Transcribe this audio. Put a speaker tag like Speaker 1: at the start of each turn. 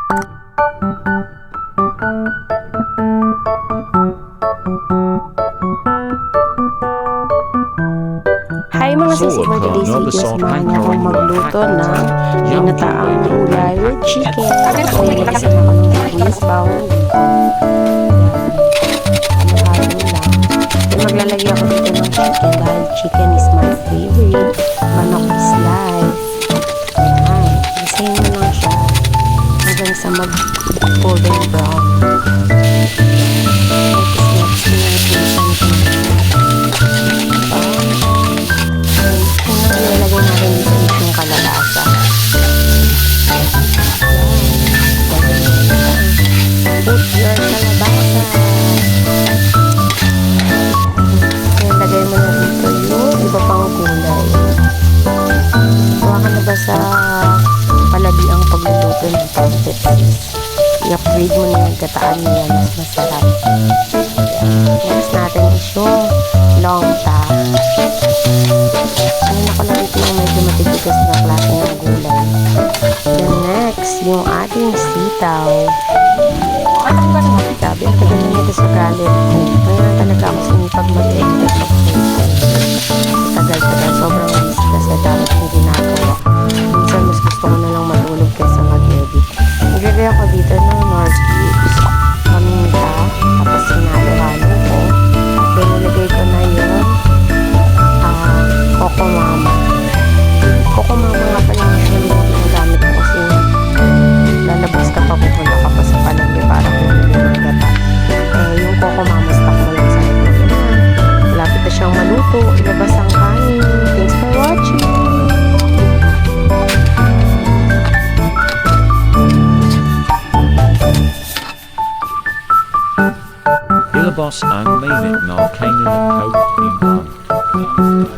Speaker 1: Hi mga sisi, for today's video, samahan niyo akong magluto ng ginataang gulay with chicken. So, nagisa na ako ng sibuyas, bawang, halo-halo lang. So, maglalagay ako dito ng chicken dahil chicken is my favorite. Manok is life. Ayan, isahin mo lang siya hanggang sa mag-golden brown. Sa palabi ang pagluluto ng pancit. I-upgrade mo na yung gataan niya, mas masarap. Next natin is yung longta. Ayun ako lang ito yung medyo matitigas na klase ng gulay. Then next, yung ating sitaw. Sabi, ang tagal na nito sa galit ko. Kaya talaga ako sinipag mag-edit. Tagal-tagal, sobrang busy kasi dami kong ginagawa. Minsan mas gusto ko na lang matulog kaysa mag-edit. Naglagay ako dito ng Nor cubes, paminta, tapos sinalo-halo ko. Then nilagay ko na yung Coco Mama. Coco Mama nga pala usually yung gamit ko kasi lalabas ka pa, pupunta ka pa sa palengke para bumili ng gata. Yung Coco Mama stock mo lang sa likod. Malapit na siyang maluto, ilabas ang kanin. Thanks for watching!
Speaker 2: Ilabas ang mainit na kainin ng coat